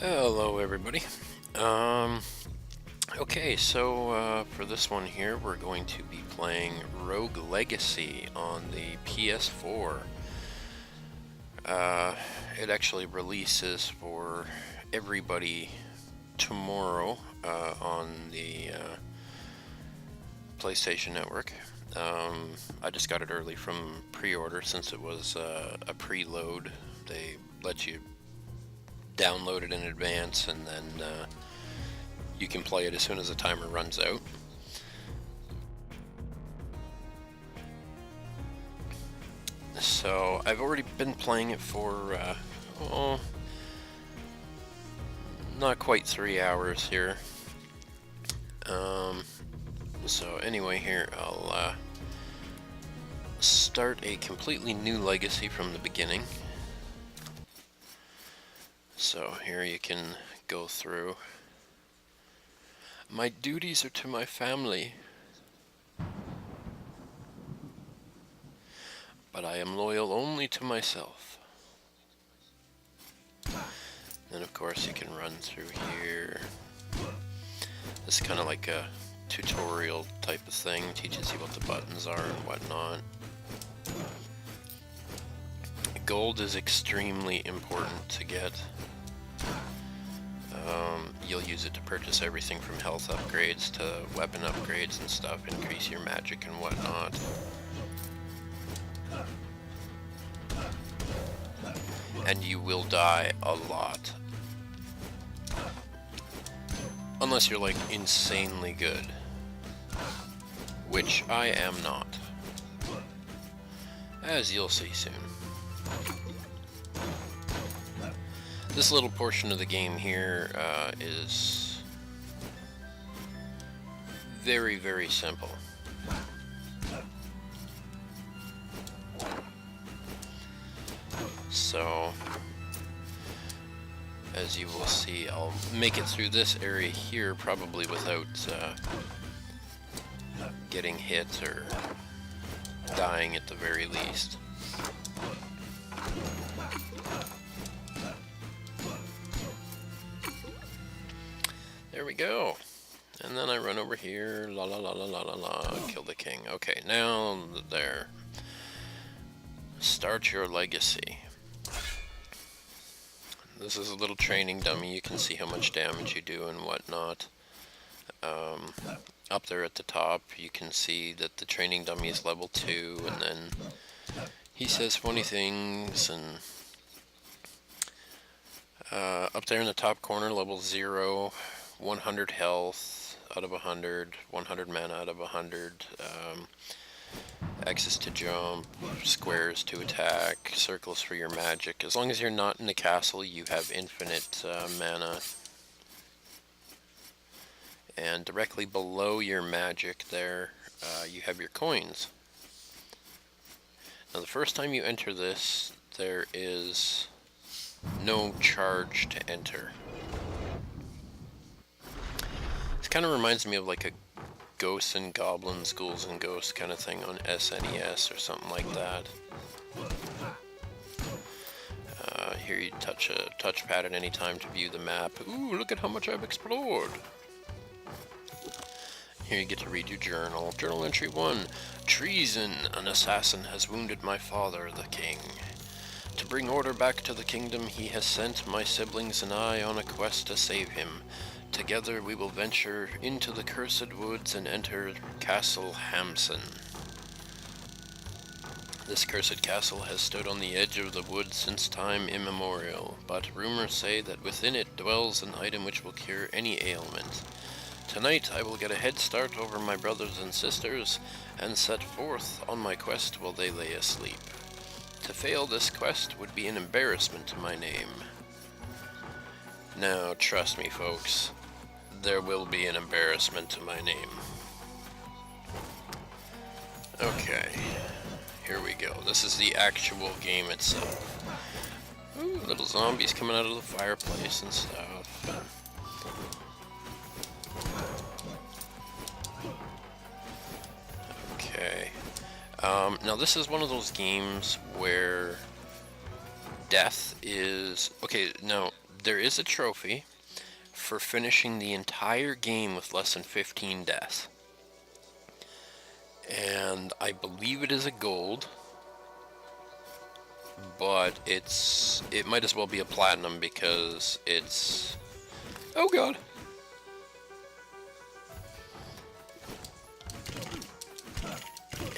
Hello, everybody. Um, okay, so for this one here, we're going to be playing Rogue Legacy on the PS4. Uh, it actually releases for everybody tomorrow on the PlayStation Network. I just got it early from pre-order since it was a preload. They let you download it in advance and then you can play it as soon as the timer runs out. So I've already been playing it for not quite 3 hours here. So anyway, here I'll start a completely new legacy from the beginning. So here you can go through. My duties are to my family, but I am loyal only to myself. Then of course you can run through here. This is kind of like a tutorial type of thing, teaches you what the buttons are and whatnot. Gold is extremely important to get. You'll use it to purchase everything from health upgrades to weapon upgrades and stuff, increase your magic and whatnot. And you will die a lot. Unless you're like insanely good. Which I am not. As you'll see soon. This little portion of the game here is very, very simple. So, as you will see, I'll make it through this area here probably without getting hit or dying at the very least. There we go. And then I run over here, la la la la la la la, kill the king. Okay, now there. Start your legacy. This is a little training dummy. You can see how much damage you do and whatnot. Up there at the top, you can see that the training dummy is level 2, and then he says funny things, and up there in the top corner, level 0, 100 health out of 100, 100 mana out of 100, X's to jump, squares to attack, circles for your magic. As long as you're not in the castle, you have infinite mana. And directly below your magic there, you have your coins. Now the first time you enter this, there is no charge to enter. This kind of reminds me of like a Ghosts and Goblins, Ghouls and Ghosts kind of thing on SNES or something like that. Here you touch a touchpad at any time to view the map. Ooh, look at how much I've explored. Here you get to read your journal. Journal entry 1. Treason. An assassin has wounded my father, the king. To bring order back to the kingdom, he has sent my siblings and I on a quest to save him. Together we will venture into the cursed woods and enter Castle Hamson. This cursed castle has stood on the edge of the woods since time immemorial, but rumors say that within it dwells an item which will cure any ailment. Tonight I will get a head start over my brothers and sisters, and set forth on my quest while they lay asleep. To fail this quest would be an embarrassment to my name. Now, trust me, folks, there will be an embarrassment to my name. Okay, here we go. This is the actual game itself. Ooh, little zombies coming out of the fireplace and stuff. Okay. Now this is one of those games where death is... Okay, now there is a trophy for finishing the entire game with less than 15 deaths. And I believe it is a gold, but it might as well be a platinum because it's... Oh god!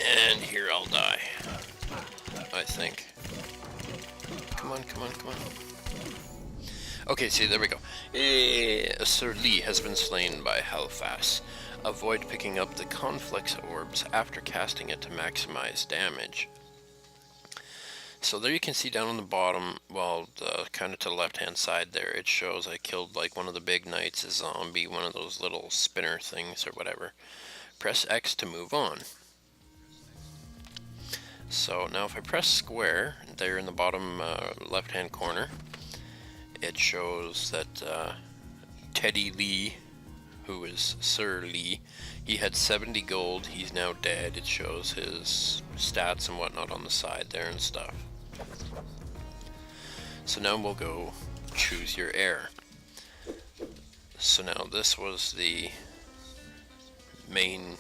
And here I'll die, I think. Come on, come on, come on. Okay, see, there we go. Sir Lee has been slain by Hellfast. Avoid picking up the Conflicts Orbs after casting it to maximize damage. So there you can see down on the bottom, well, kind of to the left-hand side there, it shows I killed like one of the big knights, a zombie, one of those little spinner things or whatever. Press X to move on. So now if I press square, there in the bottom left-hand corner, it shows that Teddy Lee, who is Sir Lee, he had 70 gold, he's now dead. It shows his stats and whatnot on the side there and stuff. So now we'll go choose your heir. So now this was the main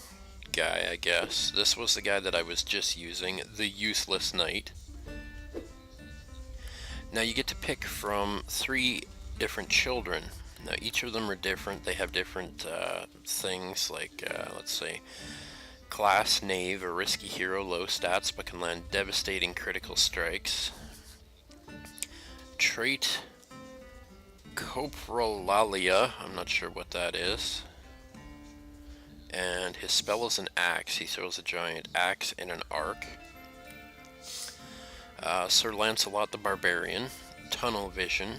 guy, I guess. This was the guy that I was just using, the useless knight. Now you get to pick from 3 different children. Now each of them are different. They have different things like, let's say, class knave, a risky hero, low stats but can land devastating critical strikes. Trait Coprolalia, I'm not sure what that is. And his spell is an axe. He throws a giant axe in an arc. Sir Lancelot the Barbarian, tunnel vision.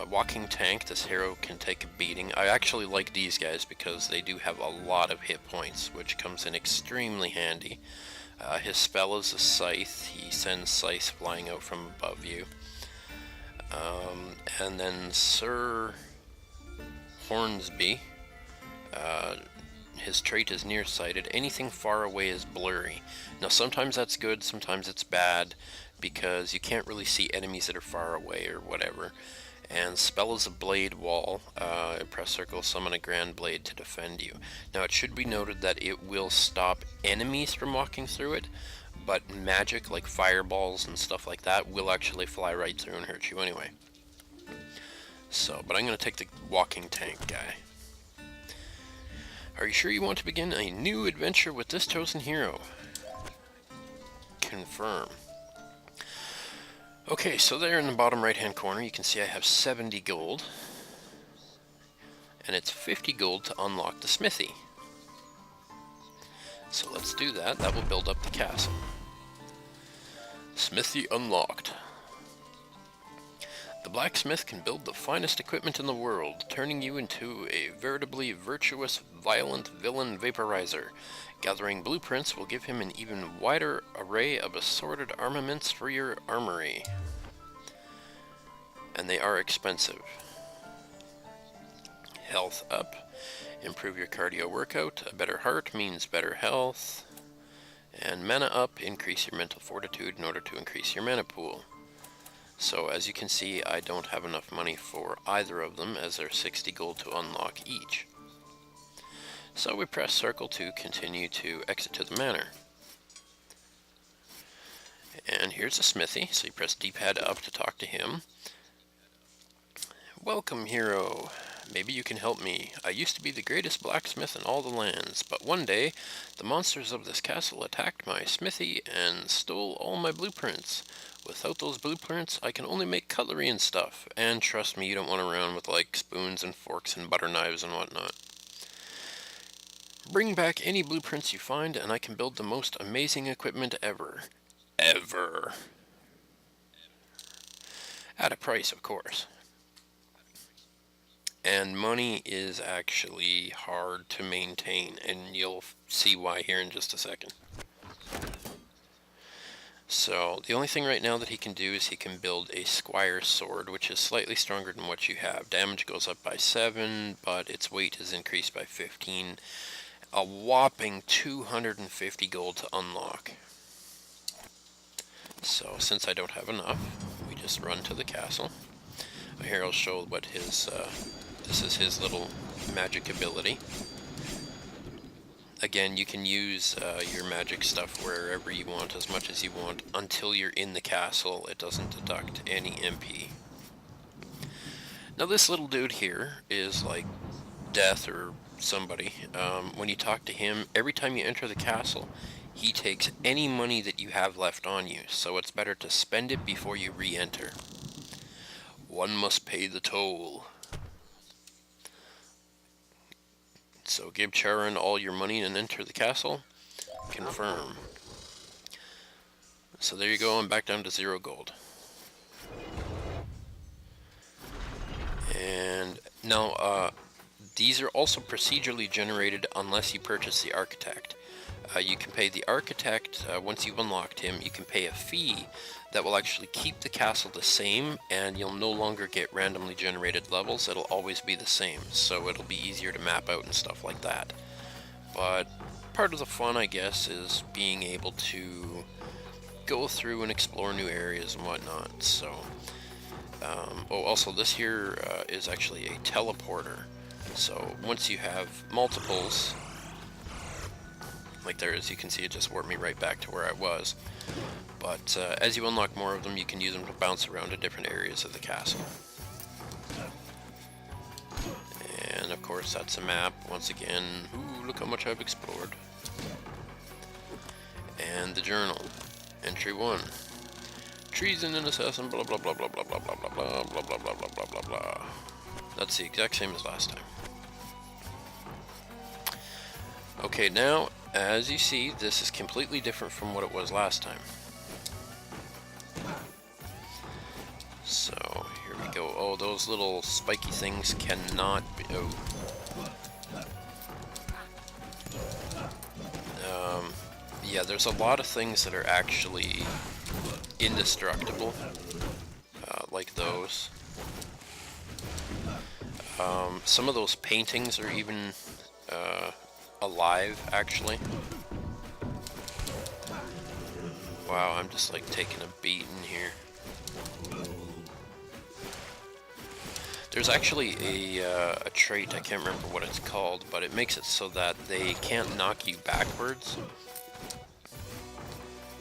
Walking tank, this hero can take a beating. I actually like these guys because they do have a lot of hit points, which comes in extremely handy. His spell is a scythe. He sends scythes flying out from above you. And then Sir Hornsby, his trait is nearsighted. Anything far away is blurry. Now sometimes that's good, sometimes it's bad, because you can't really see enemies that are far away or whatever. And spell is a blade wall. Press circle, summon a grand blade to defend you. Now it should be noted that it will stop enemies from walking through it, but magic like fireballs and stuff like that will actually fly right through and hurt you anyway. So, but I'm going to take the walking tank guy. Are you sure you want to begin a new adventure with this chosen hero? Confirm. Okay, so there in the bottom right hand corner you can see I have 70 gold. And it's 50 gold to unlock the smithy. So let's do that. That will build up the castle. Smithy unlocked. The blacksmith can build the finest equipment in the world, turning you into a veritably virtuous, violent villain vaporizer. Gathering blueprints will give him an even wider array of assorted armaments for your armory. And they are expensive. Health up. Improve your cardio workout. A better heart means better health. And mana up. Increase your mental fortitude in order to increase your mana pool. So as you can see, I don't have enough money for either of them, as they're 60 gold to unlock each. So we press circle to continue to exit to the manor. And here's a smithy, so you press D-pad up to talk to him. Welcome, hero. Maybe you can help me. I used to be the greatest blacksmith in all the lands, but one day the monsters of this castle attacked my smithy and stole all my blueprints. Without those blueprints, I can only make cutlery and stuff. And trust me, you don't want to run with like spoons and forks and butter knives and whatnot. Bring back any blueprints you find and I can build the most amazing equipment ever. Ever. At a price, of course. And money is actually hard to maintain, and you'll see why here in just a second. So, the only thing right now that he can do is he can build a squire's sword, which is slightly stronger than what you have. Damage goes up by 7, but its weight is increased by 15. A whopping 250 gold to unlock. So, since I don't have enough, we just run to the castle. Here I'll show what his, this is his little magic ability. Again, you can use your magic stuff wherever you want, as much as you want, until you're in the castle. It doesn't deduct any MP. Now this little dude here is like Death or somebody. When you talk to him, every time you enter the castle, he takes any money that you have left on you, so it's better to spend it before you re-enter. One must pay the toll. So give Charon all your money and enter the castle. Confirm. So there you go, I'm back down to 0 gold. And now, these are also procedurally generated unless you purchase the Architect. You can pay the Architect, once you've unlocked him, you can pay a fee that will actually keep the castle the same, and you'll no longer get randomly generated levels. It'll always be the same, so it'll be easier to map out and stuff like that. But part of the fun, I guess, is being able to go through and explore new areas and whatnot. So, also this here is actually a teleporter. So once you have multiples, like there, as you can see, it just warped me right back to where I was. But as you unlock more of them, you can use them to bounce around to different areas of the castle. And of course, that's a map. Once again, ooh, look how much I've explored. And the journal. Entry 1. Treason and assassin, blah blah blah blah blah blah blah blah blah blah blah blah blah blah blah blah. That's the exact same as last time. Okay, now, as you see, this is completely different from what it was last time. So, here we go. Oh, those little spiky things cannot be... Oh. Yeah, there's a lot of things that are actually indestructible, like those. Some of those paintings are even alive, actually. Wow, I'm just like taking a beating here. There's actually a trait, I can't remember what it's called, but it makes it so that they can't knock you backwards,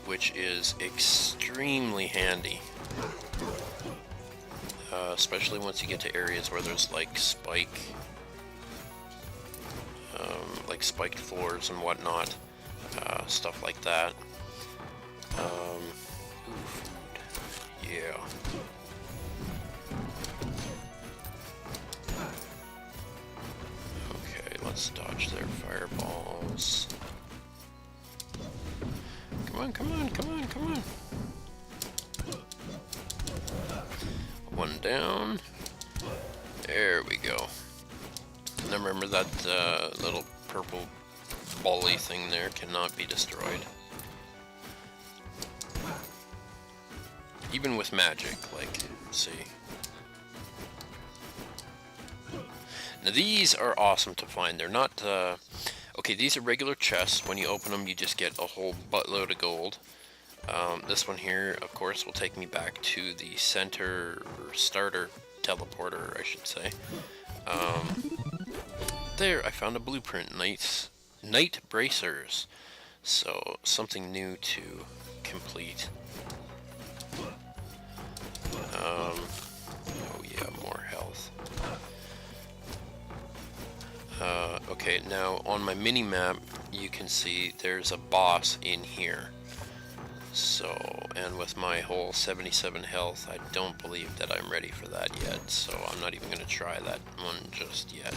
which is extremely handy. Especially once you get to areas where there's like spiked floors and whatnot, stuff like that. Ooh, food. Yeah. Okay, let's dodge their fireballs. Come on, come on, come on, come on. One down. There we go. Now remember that little purple bally thing there cannot be destroyed. Even with magic, like, see. Now these are awesome to find. They're not, okay, these are regular chests. When you open them, you just get a whole buttload of gold. This one here, of course, will take me back to the center, or starter teleporter, I should say. There, I found a blueprint. Night bracers. So, something new to complete. Oh yeah, more health. Okay, now on my mini-map, you can see there's a boss in here. So, and with my whole 77 health, I don't believe that I'm ready for that yet, so I'm not even going to try that one just yet.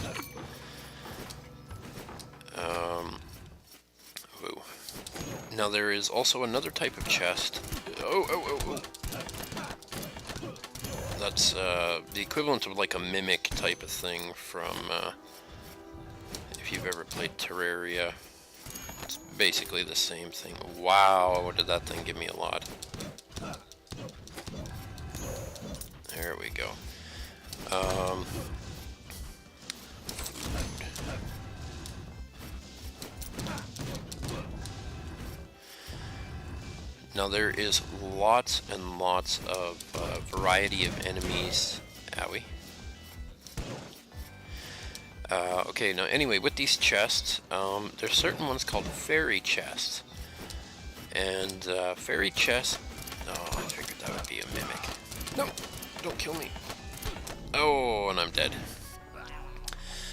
Ooh. Now there is also another type of chest. That's the equivalent of like a mimic type of thing from, if you've ever played Terraria. It's basically the same thing. Wow, what did that thing give me a lot? There we go. Now there is lots and lots of variety of enemies Owie. Okay, now anyway, with these chests, there's certain ones called fairy chests. And fairy chests... Oh, I figured that would be a mimic. No! Don't kill me. Oh, and I'm dead.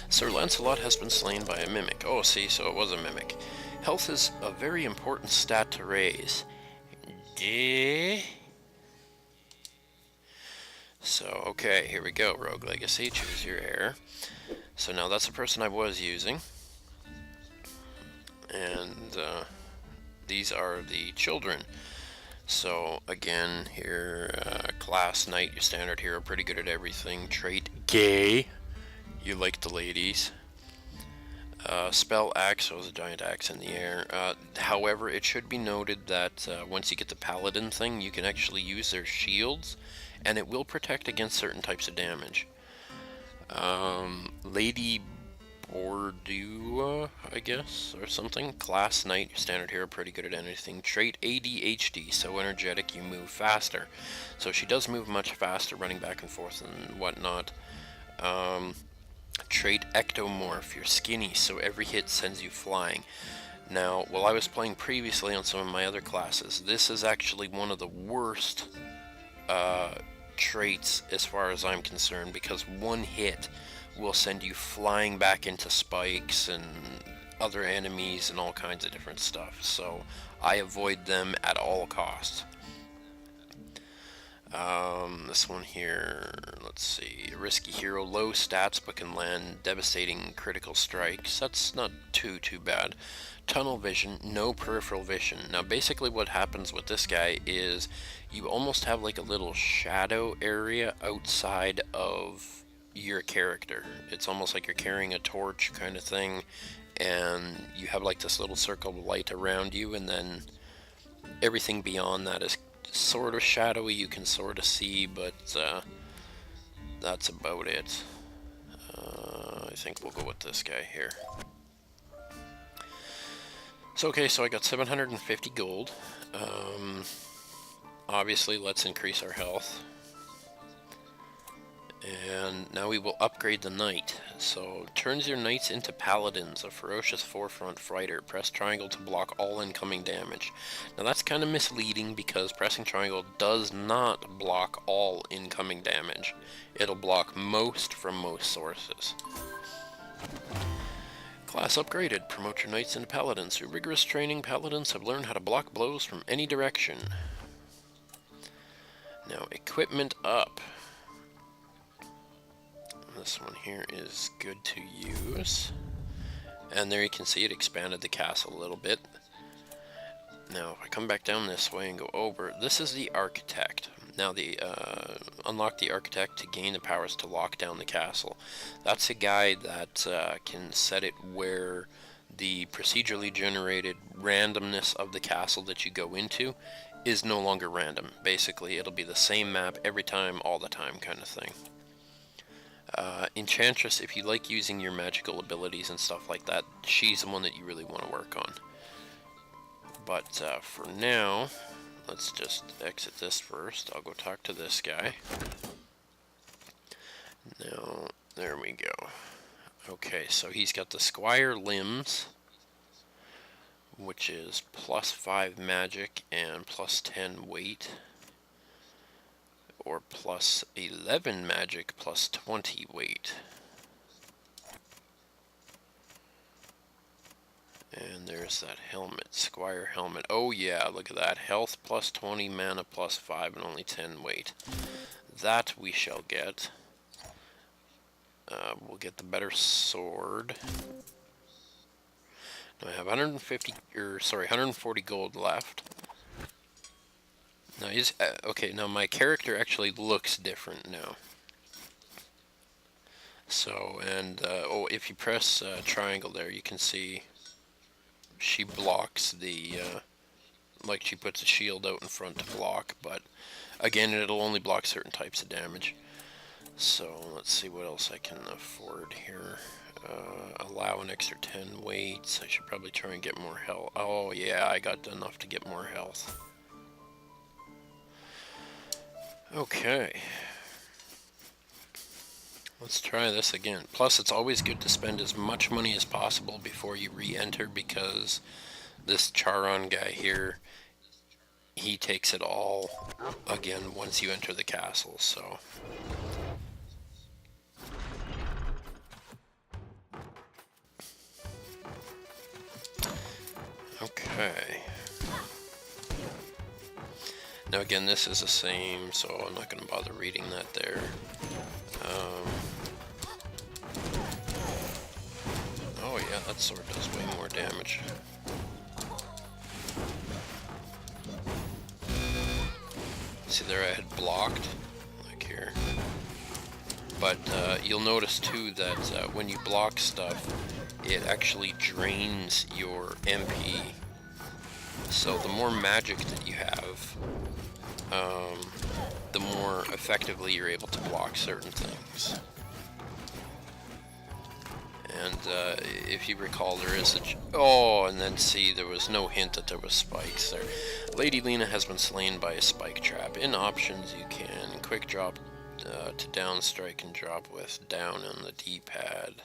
Sir Lancelot has been slain by a mimic. Oh, see, so it was a mimic. Health is a very important stat to raise. So, okay, here we go. Rogue Legacy, choose your heir. So now that's the person I was using. And these are the children. So again, here, class knight, your standard hero, pretty good at everything. Trait gay, you like the ladies. Spell axe, so it's a giant axe in the air. However, it should be noted that once you get the paladin thing, you can actually use their shields, and it will protect against certain types of damage. Lady Bordua, I guess, or something. Class knight, your standard hero, pretty good at anything. Trait ADHD, so energetic you move faster. So she does move much faster, running back and forth and whatnot. Trait ectomorph, you're skinny, so every hit sends you flying. Now, while I was playing previously on some of my other classes, this is actually one of the worst traits as far as I'm concerned, because one hit will send you flying back into spikes and other enemies and all kinds of different stuff, so I avoid them at all costs. This one here, let's see, risky hero, low stats but can land devastating critical strikes. That's not too bad. Tunnel vision, no peripheral vision. Now basically what happens with this guy is you almost have like a little shadow area outside of your character. It's almost like you're carrying a torch kind of thing, and you have like this little circle of light around you, and then everything beyond that is sort of shadowy. You can sort of see, but that's about it. I think we'll go with this guy here. So okay, so I got 750 gold. Obviously, let's increase our health. And now we will upgrade the knight. So, turns your knights into paladins, a ferocious forefront fighter. Press triangle to block all incoming damage. Now that's kind of misleading, because pressing triangle does not block all incoming damage. It'll block most from most sources. Class upgraded. Promote your knights into paladins. Through rigorous training, paladins have learned how to block blows from any direction. Now, equipment up. This one here is good to use. And there you can see it expanded the castle a little bit. Now, if I come back down this way and go over, this is the architect. Now, unlock the architect to gain the powers to lock down the castle. That's a guy that can set it where the procedurally generated randomness of the castle that you go into is no longer random. Basically, it'll be the same map every time, all the time kind of thing. Enchantress, if you like using your magical abilities and stuff like that, she's the one that you really want to work on. But for now, let's just exit this first. I'll go talk to this guy. Now, there we go. Okay, so he's got the Squire limbs, which is +5 magic and +10 weight. Or +11 magic, +20 weight. And there's that helmet, Squire helmet. Oh yeah, look at that. Health +20, mana +5, and only 10 weight. That we shall get. We'll get the better sword. Now I have 140 gold left. Now he's okay. Now my character actually looks different now. So, and oh, if you press triangle there, you can see she blocks the like she puts a shield out in front to block. But again, it'll only block certain types of damage. So let's see what else I can afford here. Allow an extra 10 weights. I should probably try and get more health. Oh yeah, I got enough to get more health. Okay. Let's try this again. Plus, it's always good to spend as much money as possible before you re-enter, because this Charon guy here, he takes it all again once you enter the castle, so... Okay. Now again, this is the same, so I'm not going to bother reading that there. Oh yeah, that sword does way more damage. See there, I had blocked, like here. But you'll notice too that when you block stuff, it actually drains your MP. So the more magic that you have, the more effectively you're able to block certain things. And if you recall, there is a... Oh, and then see, there was no hint that there was spikes there. Lady Lena has been slain by a spike trap. In options, you can quick drop to down strike and drop with down on the D-pad.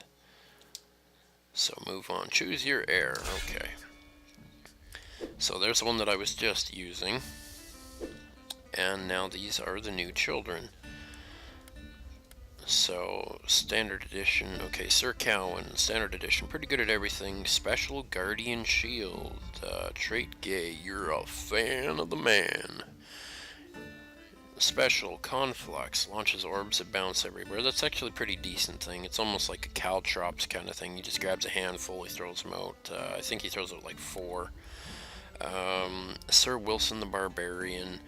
So move on. Choose your heir. Okay. So there's one that I was just using. And now these are the new children. So, standard edition, okay, Sir Cowan, standard edition, pretty good at everything. Special Guardian Shield, trait gay, you're a fan of the man. Special Conflux, launches orbs that bounce everywhere. That's actually a pretty decent thing. It's almost like a Caltrops kind of thing. He just grabs a handful, he throws them out. I think he throws out like 4. Sir Wilson the Barbarian.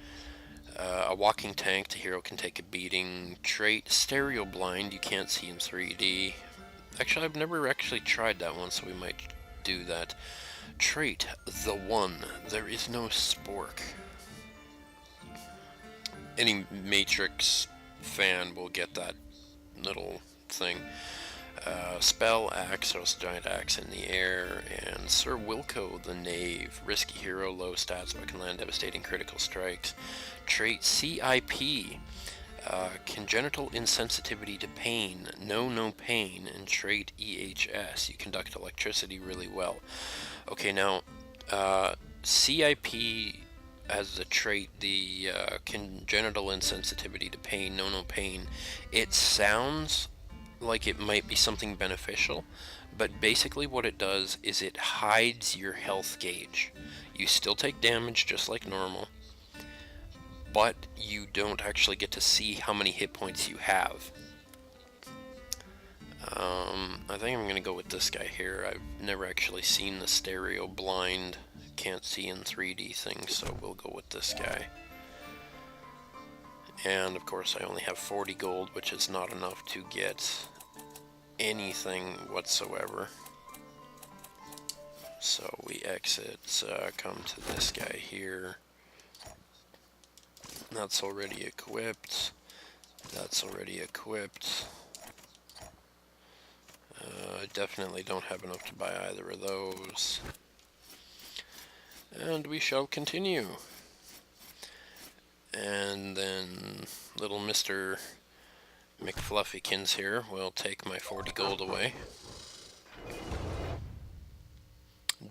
A walking tank, the hero can take a beating. Trait, stereo blind, you can't see in 3D. Actually, I've never actually tried that one, so we might do that. Trait, the one, there is no spork. Any Matrix fan will get that little thing. Spell, axe, throws a giant axe in the air, and Sir Wilco the Knave, risky hero, low stats but can land devastating critical strikes. Trait CIP, congenital insensitivity to pain, no pain, and trait EHS, you conduct electricity really well. Okay, now CIP as the trait, the congenital insensitivity to pain, no pain, it sounds like it might be something beneficial, but basically what it does is it hides your health gauge. You still take damage just like normal, but you don't actually get to see how many hit points you have. I think I'm going to go with this guy here. I've never actually seen the stereo blind, can't see in 3D thing, so we'll go with this guy. And of course I only have 40 gold, which is not enough to get anything whatsoever. So we exit, come to this guy here. That's already equipped. That's already equipped. I definitely don't have enough to buy either of those. And we shall continue. And then little Mr. McFluffykins here will take my 40 gold away.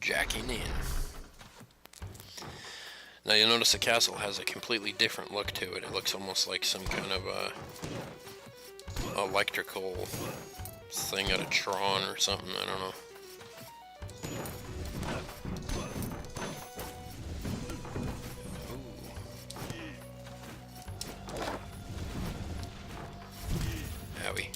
Jacking in. Now you'll notice the castle has a completely different look to it. It looks almost like some kind of a electrical thing out of Tron or something, I don't know. Owie.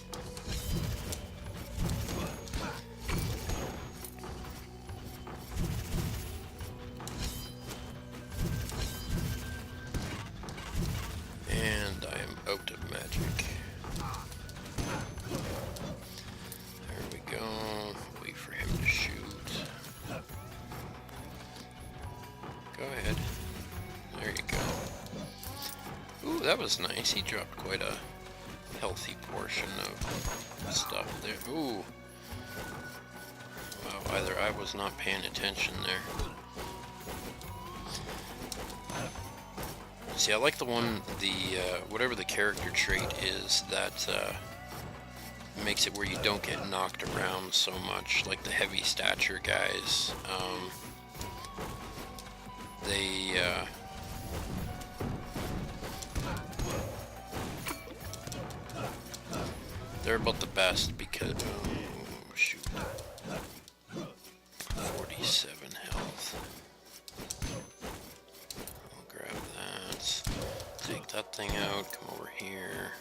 And I am out of magic. There we go. Wait for him to shoot. Go ahead. There you go. Ooh, that was nice. He dropped quite a healthy portion of stuff there. Ooh. Wow, either I was not paying attention there. See, I like the one, whatever the character trait is that makes it where you don't get knocked around so much, like the heavy stature guys. They're about the best because, oh, shoot, 47 health. I'll grab that, take that thing out, come over here.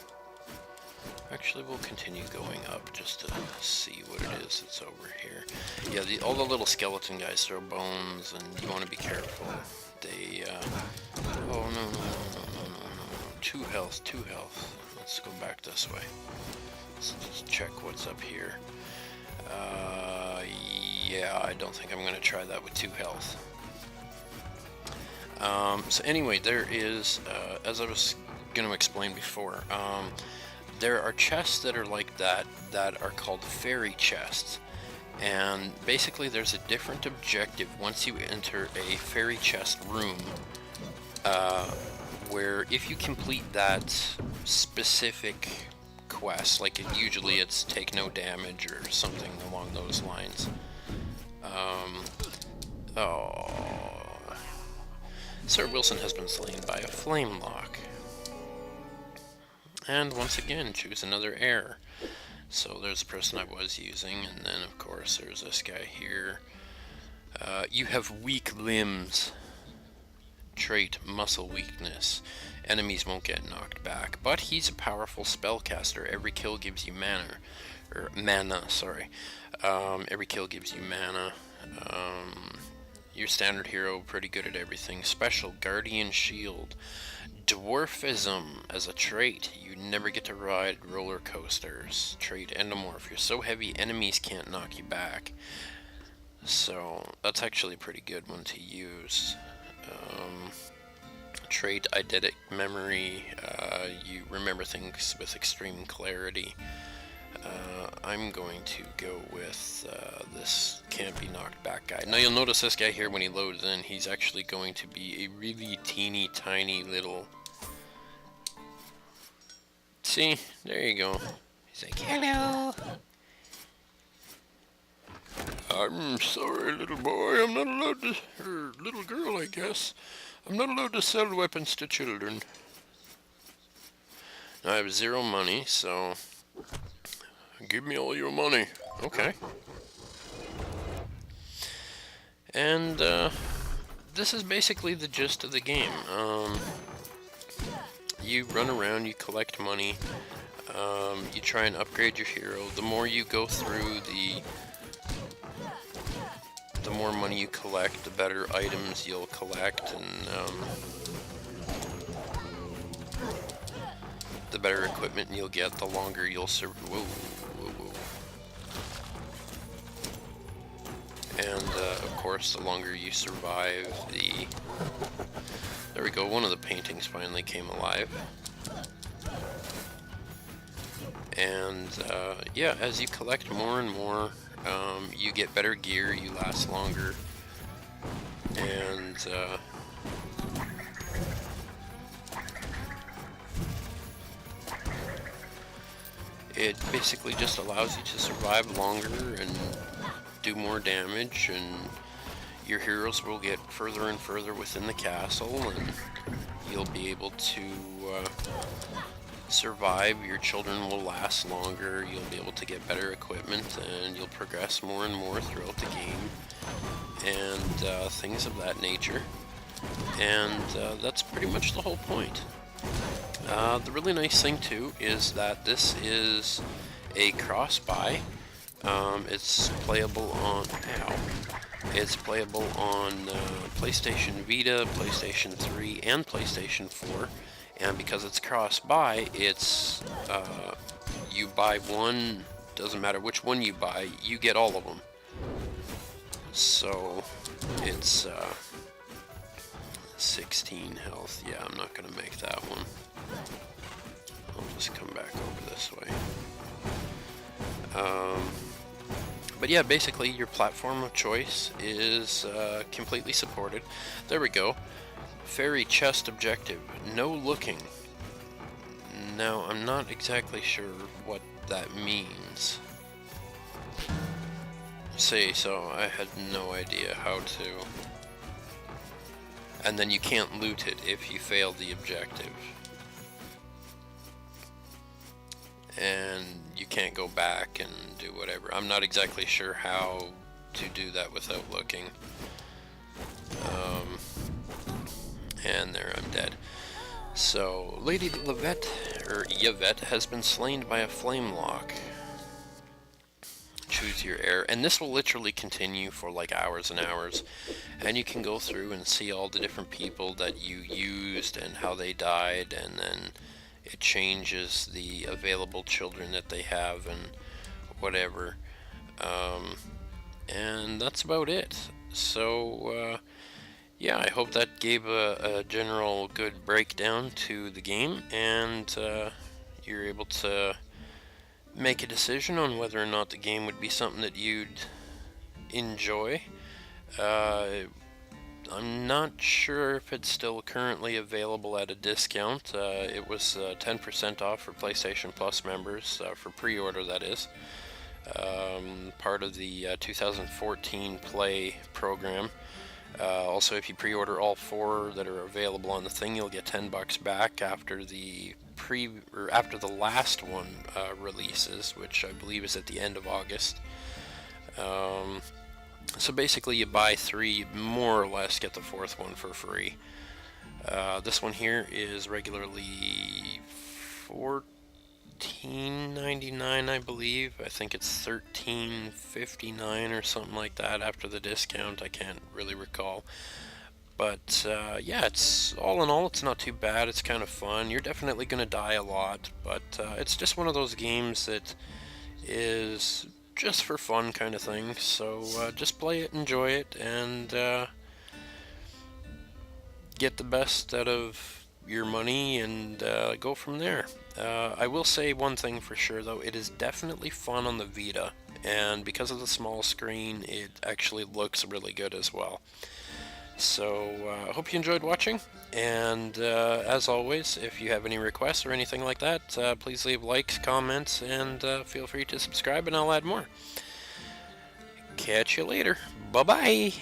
Actually, we'll continue going up just to see what it is that's over here. Yeah, all the little skeleton guys throw bones, and you want to be careful. They, oh, no. 2 health, 2 health. Let's go back this way. Let's just check what's up here. Yeah, I don't think I'm going to try that with 2 health. So anyway, there is, as I was going to explain before, there are chests that are like that are called fairy chests. And basically there's a different objective once you enter a fairy chest room, where if you complete that specific quest, like usually it's take no damage or something along those lines. Sir Wilson has been slain by a flame lock. And once again, choose another heir. So there's the person I was using, and then of course there's this guy here. You have weak limbs. Trait, muscle weakness. Enemies won't get knocked back, but he's a powerful spellcaster. Every kill gives you mana, sorry. Every kill gives you mana. Your standard hero, pretty good at everything. Special, guardian shield. Dwarfism as a trait. You never get to ride roller coasters. Trait, endomorph. You're so heavy, enemies can't knock you back. So that's actually a pretty good one to use. Trait, eidetic memory. You remember things with extreme clarity. I'm going to go with this can't be knocked back guy. Now you'll notice this guy here, when he loads in, he's actually going to be a really teeny tiny little... See? There you go. He's like, hello! I'm sorry, little boy, I'm not allowed to... or little girl, I guess. I'm not allowed to sell weapons to children. Now, I have 0 money, so... give me all your money. Okay. And, this is basically the gist of the game. You run around, you collect money, you try and upgrade your hero. The more you go through, the more money you collect, the better items you'll collect, and, the better equipment you'll get, the longer you'll survive. And, of course, the longer you survive, there we go, one of the paintings finally came alive. And, yeah, as you collect more and more, you get better gear, you last longer, and, it basically just allows you to survive longer and do more damage, and your heroes will get further and further within the castle, and you'll be able to survive. Your children will last longer, you'll be able to get better equipment, and you'll progress more and more throughout the game, and things of that nature. And that's pretty much the whole point. The really nice thing too is that this is a cross-buy. It's playable on PlayStation Vita, PlayStation 3, and PlayStation 4. And because it's cross-buy, it's you buy one, doesn't matter which one you buy, you get all of them. So it's 16 health. Yeah, I'm not gonna make that one. I'll just come back over this way. But yeah, basically your platform of choice is completely supported. There we go. Fairy chest objective. No looking. Now, I'm not exactly sure what that means. See, so I had no idea how to. And then you can't loot it if you fail the objective. And you can't go back and do whatever. I'm not exactly sure how to do that without looking. And there, I'm dead. So, Lady Yvette has been slain by a flame lock. Choose your heir, and this will literally continue for like hours and hours, and you can go through and see all the different people that you used and how they died, and then it changes the available children that they have and whatever, and that's about it. So yeah, I hope that gave a general good breakdown to the game, and you're able to make a decision on whether or not the game would be something that you'd enjoy. I'm not sure if it's still currently available at a discount. It was 10% off for PlayStation Plus members, for pre-order that is. Part of the 2014 Play program. Also, if you pre-order all 4 that are available on the thing, you'll get $10 back after the last one releases, which I believe is at the end of August. So basically, you buy 3, you more or less get the 4th one for free. This one here is regularly $14.99, I believe. I think it's $13.59 or something like that after the discount. I can't really recall. But yeah, it's all in all, it's not too bad. It's kind of fun. You're definitely going to die a lot, but it's just one of those games that is just for fun kind of thing. So just play it, enjoy it, and get the best out of your money and go from there. I will say one thing for sure though, it is definitely fun on the Vita, and because of the small screen, it actually looks really good as well. So I hope you enjoyed watching, and as always, if you have any requests or anything like that, please leave likes, comments, and feel free to subscribe, and I'll add more. Catch you later. Bye-bye.